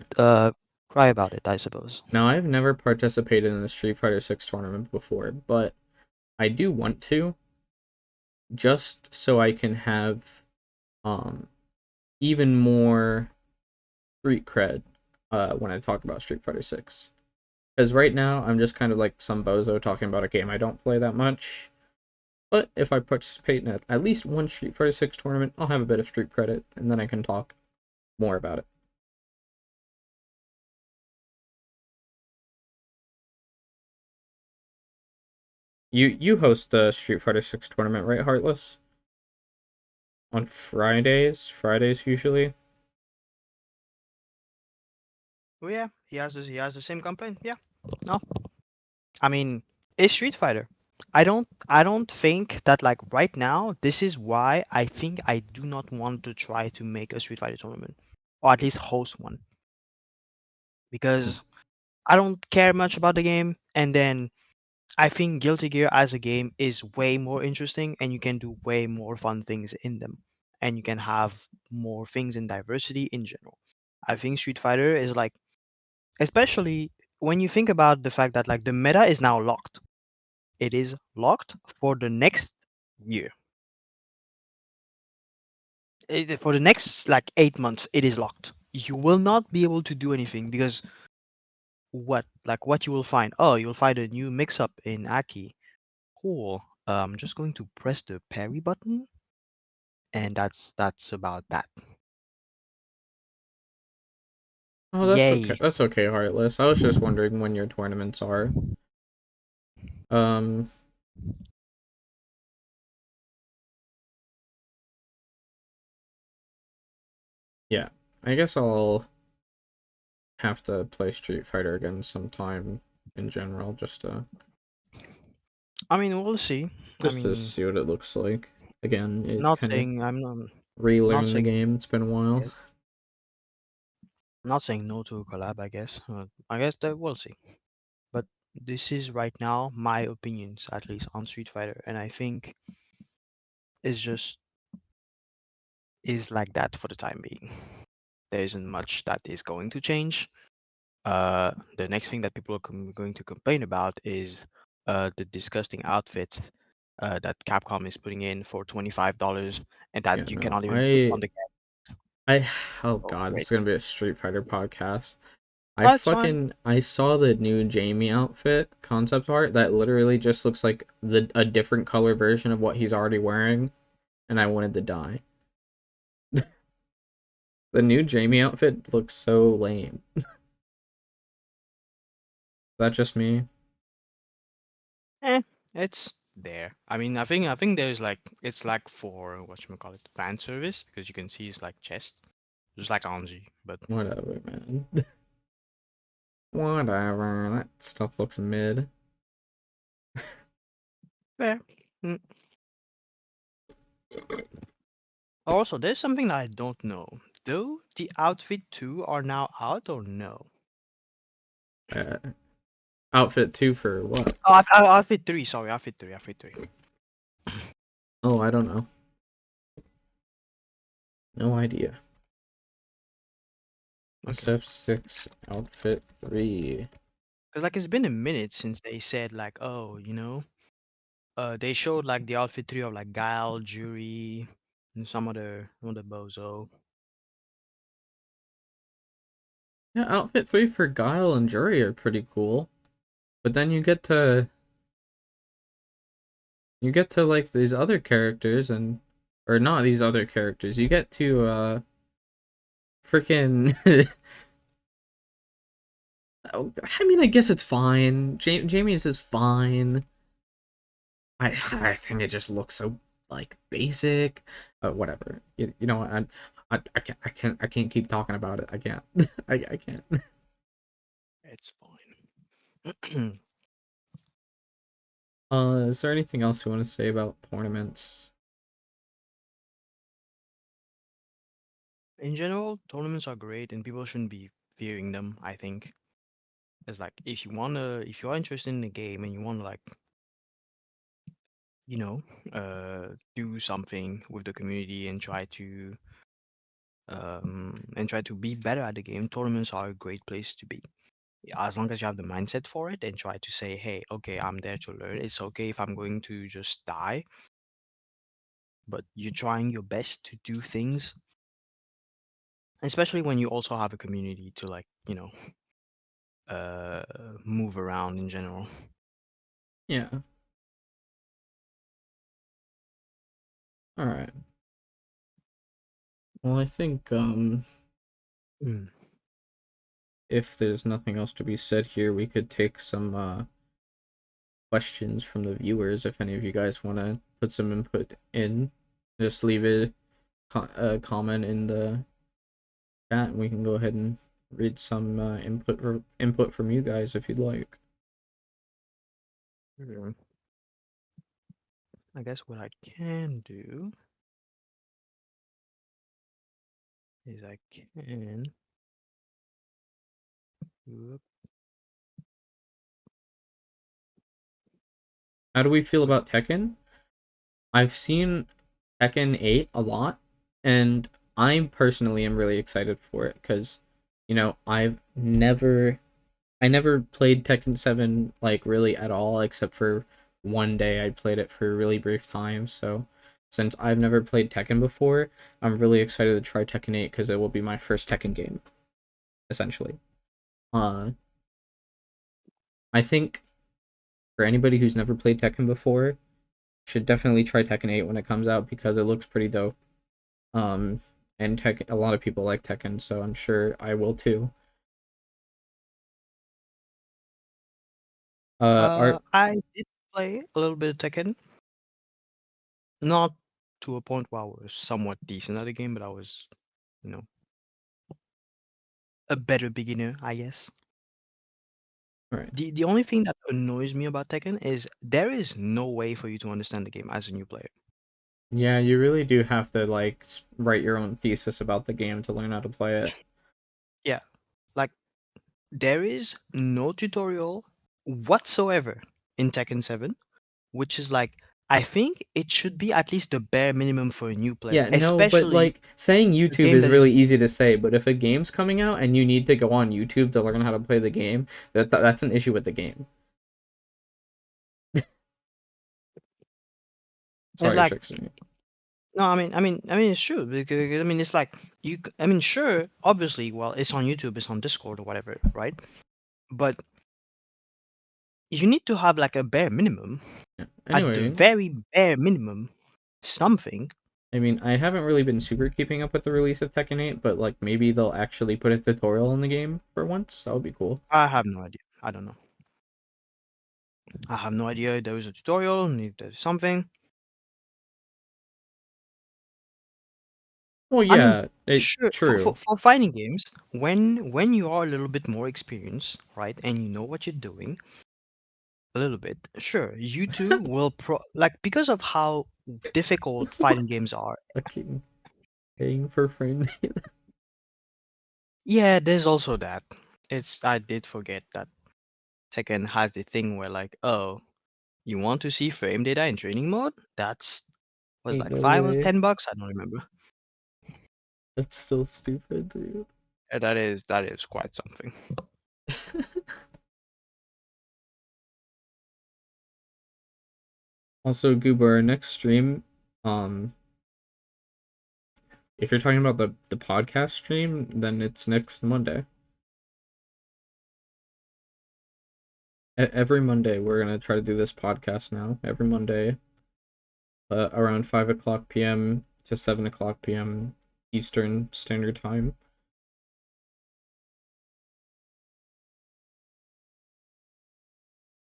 cry about it, I suppose. Now, I've never participated in the Street Fighter 6 tournament before, but I do want to, just so I can have um even more street cred when I talk about Street Fighter 6. Because right now, I'm just kind of like some bozo talking about a game I don't play that much. But if I participate in at least one Street Fighter 6 tournament, I'll have a bit of street credit, and then I can talk more about it. You host the Street Fighter 6 tournament, right, Heartless? On Fridays usually. Oh yeah, he has the same complaint. Yeah. No. I mean, it's Street Fighter. I don't think that like right now this is why I think I do not want to try to make a Street Fighter tournament or at least host one because I don't care much about the game and then I think Guilty Gear as a game is way more interesting and you can do way more fun things in them and you can have more things in diversity in general. I think Street Fighter is like especially when you think about the fact that like the meta is now locked. It is locked for the next year. For the next like 8 months, it is locked. You will not be able to do anything because what you will find? Oh, you'll find a new mix-up in Aki. Cool. I'm just going to press the parry button, and that's about that. Oh, that's okay. Yay. That's okay, Heartless. I was just wondering when your tournaments are. Um, yeah. I guess I'll have to play Street Fighter again sometime in general, I mean, we'll see. I just to mean, see what it looks like. Again, it not kind of saying I'm not relearn the saying game. It's been a while. yes. I'm not saying no to a collab. I guess. I guess that we'll see. But this is right now my opinions, at least on Street Fighter, and I think it's just is like that for the time being. There isn't much that is going to change. The next thing that people are going to complain about is the disgusting outfits that Capcom is putting in for $25 and that Yeah, you no, cannot even put on the I, oh oh, god, this great. is gonna be a Street Fighter podcast. Oh, it's fine. I saw the new Jamie outfit concept art that literally just looks like a different color version of what he's already wearing, and I wanted to die. The new Jamie outfit looks so lame. Is that just me? Eh, it's there. I think there's like it's like for whatchamacallit fan service because you can see his like chest just like Anji. But Whatever, man. Whatever. That stuff looks mid. fair. Mm. Also, there's something that I don't know. Do the outfit 2 are now out or no? Uh, outfit 2 for what? Oh, outfit 3. Sorry, outfit 3. Outfit 3. Oh, I don't know. No idea. Okay. SF6 outfit 3. Because like it's been a minute since they said like, oh, they showed like the outfit 3 of like Guile, Jury, and some other bozo. Yeah, outfit 3 for Guile and Jury are pretty cool. But then you get to like these other characters and or not these other characters. You get to freaking I mean, I guess it's fine. Jamie's is fine. I think it just looks so like basic. Whatever. You know what? I can't keep talking about it. I can't. I can't. It's fine. Is there anything else you want to say about tournaments? In general, tournaments are great and people shouldn't be fearing them, I think. It's like if you are interested in the game and you wanna like, you know, do something with the community and try to be better at the game, tournaments are a great place to be. As long as you have the mindset for it and try to say, hey, okay, I'm there to learn. It's okay if I'm going to just die, but you're trying your best to do things, especially when you also have a community to like, uh, move around in general. Yeah. All right. Well, I think Mm. if there's nothing else to be said here, we could take some questions from the viewers. If any of you guys want to put some input in, just leave a comment in the chat, and we can go ahead and read some input from you guys if you'd like. Yeah. I guess what I can do is I can. Whoop. How do we feel about Tekken? I've seen Tekken 8 a lot, and I personally am really excited for it because, I never played Tekken 7 like really at all, except for one day I played it for a really brief time. So since I've never played Tekken before, I'm really excited to try Tekken 8 because it will be my first Tekken game, essentially. Uh, I think for anybody who's never played Tekken before, should definitely try Tekken 8 when it comes out because it looks pretty dope. Um, and a lot of people like Tekken, so I'm sure I will too. Art, I did play a little bit of Tekken, not to a point where I was somewhat decent at the game, but I was, you know, a better beginner, I guess. right? The only thing that annoys me about Tekken is there is no way for you to understand the game as a new player. Yeah, you really do have to like write your own thesis about the game to learn how to play it. Yeah, like there is no tutorial whatsoever in Tekken 7, which is like I think it should be at least the bare minimum for a new player, Yeah, no, but especially like saying a YouTube game is that is really easy to say, but if a game's coming out and you need to go on YouTube to learn how to play the game, that's an issue with the game. it's Sorry, like Shixie. no, I mean it's true because I mean it's like I mean sure, obviously, well, it's on YouTube, it's on Discord or whatever, right? But you need to have like a bare minimum, Yeah. at the Anyway, very bare minimum, something. I mean, I haven't really been super keeping up with the release of Tekken 8, but like maybe they'll actually put a tutorial in the game for once. That would be cool. I have no idea. I don't know. I have no idea if there is a tutorial and if there's something. Well, I mean, yeah, sure, true. for fighting games, when you are a little bit more experienced, right, and you know what you're doing a little bit, sure, you too will like because of how difficult fighting games are. Fucking paying for frame rate. Yeah, there's also that. I did forget that Tekken has the thing where like, oh, you want to see frame data in training mode? That's was Ain't like no 5 or way. 10 bucks. I don't remember. That's still stupid, dude. That is quite something. Also, Goober, our next stream, um, if you're talking about the podcast stream, then it's next Monday. Every Monday, we're gonna try to do this podcast now. Every Monday, around 5 o'clock p.m. to 7 o'clock p.m. Eastern Standard Time.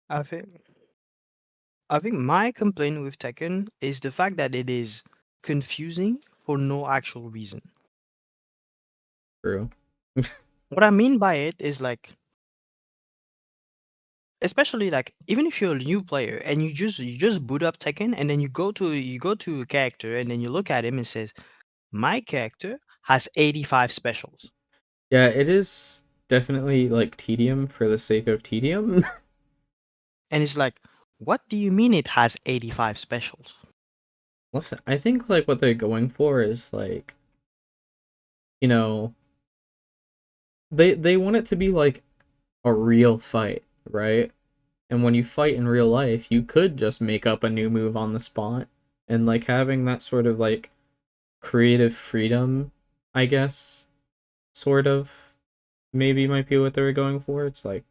I think I think my complaint with Tekken is the fact that it is confusing for no actual reason. True. What I mean by it is like, especially like even if you're a new player and you just boot up Tekken and then you go to a character and then you look at him and says, my character has 85 specials. Yeah, it is definitely like tedium for the sake of tedium. And it's like, what do you mean it has 85 specials? Listen, I think like what they're going for is like, you know, they want it to be like a real fight, right? And when you fight in real life, you could just make up a new move on the spot. And like having that sort of like creative freedom, I guess, sort of maybe might be what they were going for. It's like,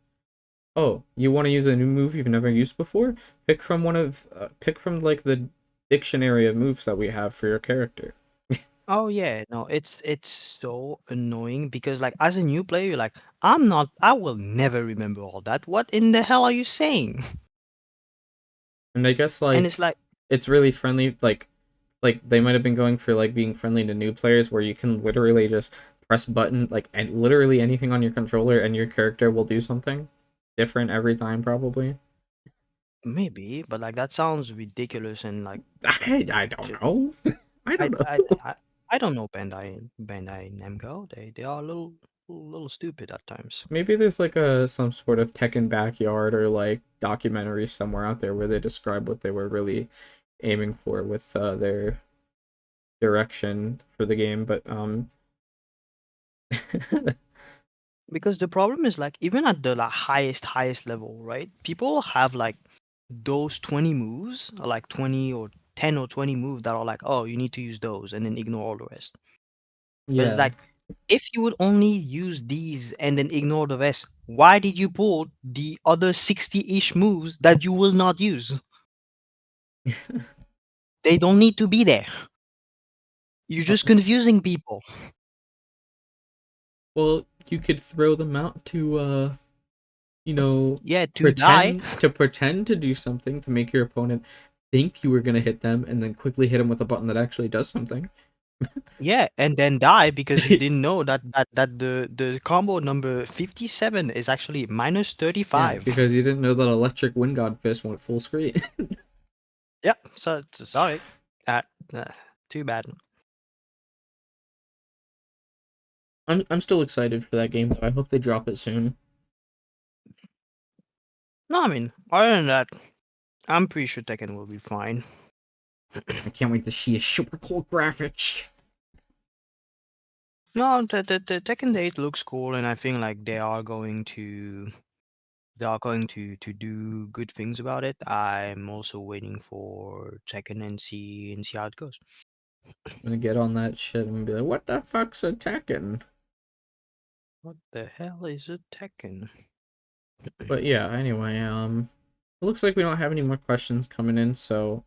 oh, you want to use a new move you've never used before? Pick from like the dictionary of moves that we have for your character. Oh yeah, no, it's so annoying because like as a new player, you're like, I will never remember all that. What in the hell are you saying? And I guess And it's like like, it's really friendly, like they might have been going for like being friendly to new players where you can literally just press button like and literally anything on your controller and your character will do something different every time probably. maybe, but like that sounds ridiculous and like I don't just know. I I don't I know. I, I don't know Bandai Namco. They are a little stupid at times. Maybe there's like a some sort of Tekken backyard or like documentary somewhere out there where they describe what they were really aiming for with their direction for the game, but Because the problem is like even at the like, highest level, right? People have like those 20 moves, or like 20 or 10 or 20 moves that are like, oh, you need to use those and then ignore all the rest. But it's yeah. like, if you would only use these and then ignore the rest, why did you pull the other 60-ish moves that you will not use? They don't need to be there. You're Uh, just confusing people. well, you could throw them out to you know, Yeah, to die. pretend to do something to make your opponent think you were gonna hit them and then quickly hit them with a button that actually does something. Yeah, and then die because you didn't know that the combo number 57 is actually minus Yeah, 35. because you didn't know that electric wind god fist went full screen. Yep. So sorry. Uh, uh, Too bad. I'm still excited for that game though. I hope they drop it soon. No, I mean, other than that, I'm pretty sure Tekken will be fine. I can't wait to see a super cool graphics. No, the Tekken 8 looks cool, and I think like they are going to do good things about it. I'm also waiting for Tekken and see how it goes. I'm gonna get on that shit and be like, what the fuck's a Tekken? What the hell is a Tekken? But yeah, anyway, it looks like we don't have any more questions coming in, so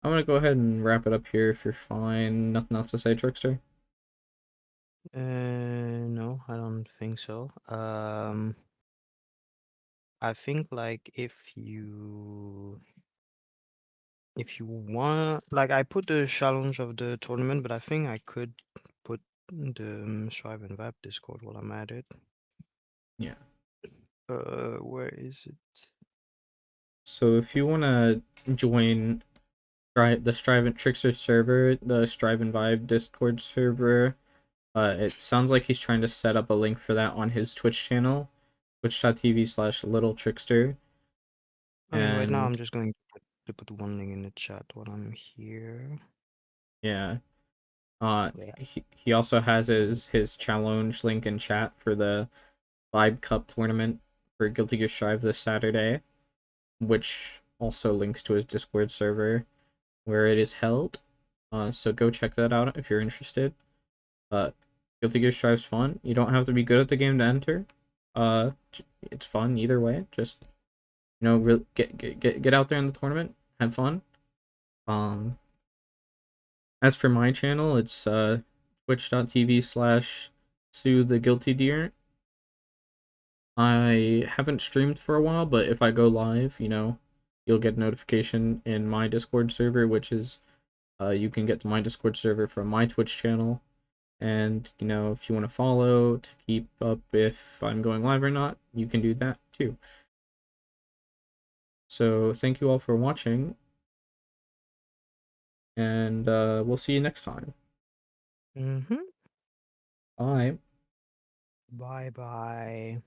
I'm gonna go ahead and wrap it up here if you're fine. Nothing else to say, Trickster? No, I don't think so. I think like if you want, like I put the challenge of the tournament, but I think I could put the Strive and Vibe Discord while I'm at it. Yeah. Where is it? So if you want to join the Strive and Trickster server, the Strive and Vibe Discord server, it sounds like he's trying to set up a link for that on his Twitch channel, twitch.tv/littletrickster. I mean, right now I'm And just going to put one link in the chat while I'm here. yeah, Yeah. he also has his challenge link in chat for the Vibe Cup tournament for Guilty Gear Strive this Saturday, which also links to his Discord server where it is held. So go check that out if you're interested. Guilty Gear Strive's fun. You don't have to be good at the game to enter. It's fun either way. Just get out there in the tournament, have fun. As for my channel, it's twitch.tv/Sue the Guilty Deer. I haven't streamed for a while, but if I go live, you'll get notification in my Discord server, which is you can get to my Discord server from my Twitch channel. And, if you want to follow to keep up if I'm going live or not, you can do that too. So thank you all for watching, and we'll see you next time. Mm-hmm. Bye. Bye-bye.